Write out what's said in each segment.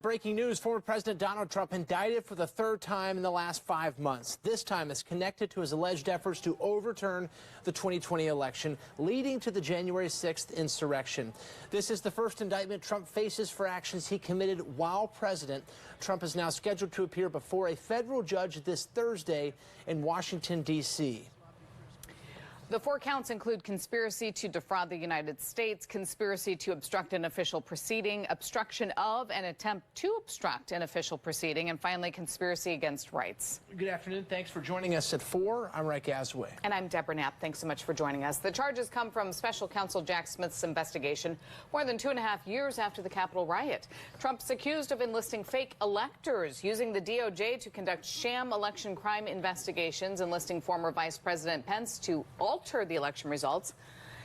Breaking news, former President Donald Trump indicted for the third time in the last 5 months. This time is connected to his alleged efforts to overturn the 2020 election, leading to the January 6th insurrection. This is the first indictment Trump faces for actions he committed while president. Trump is now scheduled to appear before a federal judge this Thursday in Washington, D.C. The 4 counts include conspiracy to defraud the United States, conspiracy to obstruct an official proceeding, obstruction of an attempt to obstruct an official proceeding, and finally, conspiracy against rights. Good afternoon. Thanks for joining us at 4. I'm Riot Gazaway. And I'm Deborah Knapp. Thanks so much for joining us. The charges come from special counsel Jack Smith's investigation more than 2.5 years after the Capitol riot. Trump's accused of enlisting fake electors, using the DOJ to conduct sham election crime investigations, enlisting former Vice President Pence to alter the election results,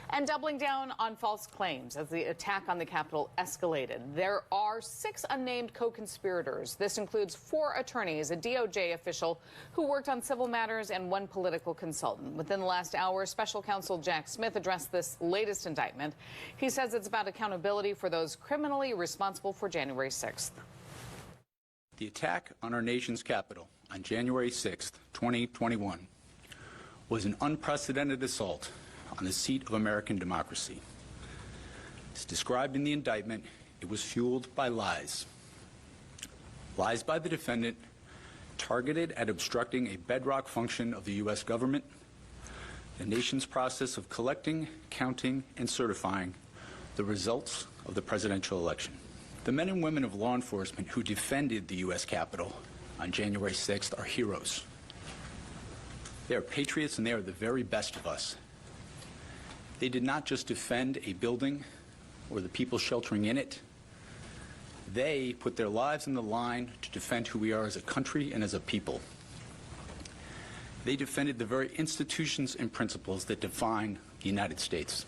and doubling down on false claims as the attack on the Capitol escalated. There are 6 unnamed co-conspirators. This includes 4 attorneys, a DOJ official who worked on civil matters, and 1 political consultant. Within the last hour, special counsel Jack Smith addressed this latest indictment. He says it's about accountability for those criminally responsible for January 6th. The attack on our nation's Capitol on January 6th, 2021 was an unprecedented assault on the seat of American democracy. As described in the indictment, it was fueled by lies. Lies by the defendant targeted at obstructing a bedrock function of the U.S. government, the nation's process of collecting, counting, and certifying the results of the presidential election. The men and women of law enforcement who defended the U.S. Capitol on January 6th are heroes. They are patriots, and they are the very best of us. They did not just defend a building or the people sheltering in it. They put their lives on the line to defend who we are as a country and as a people. They defended the very institutions and principles that define the United States.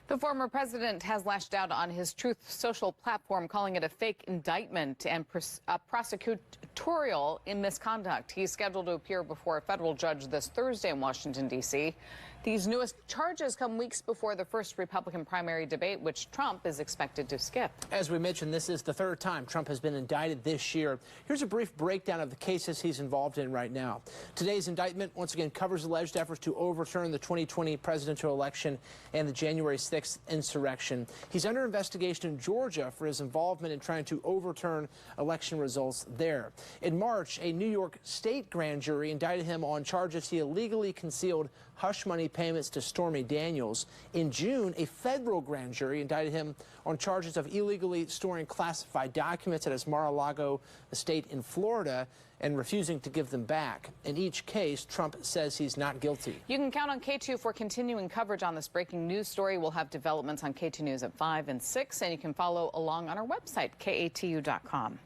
The former president has lashed out on his Truth Social platform, calling it a fake indictment and prosecutorial misconduct. He's scheduled to appear before a federal judge this Thursday in Washington, D.C. These newest charges come weeks before the first Republican primary debate, which Trump is expected to skip. As we mentioned, this is the third time Trump has been indicted this year. Here's a brief breakdown of the cases he's involved in right now. Today's indictment once again covers alleged efforts to overturn the 2020 presidential election and the January 6th insurrection. He's under investigation in Georgia for his involvement in trying to overturn election results there. In March, a New York state grand jury indicted him on charges he illegally concealed hush money payments to Stormy Daniels. In June, a federal grand jury indicted him on charges of illegally storing classified documents at his Mar-a-Lago estate in Florida and refusing to give them back. In each case, Trump says he's not guilty. You can count on KATU for continuing coverage on this breaking news story. We'll have developments on KATU News at 5 and 6, and you can follow along on our website, KATU.com.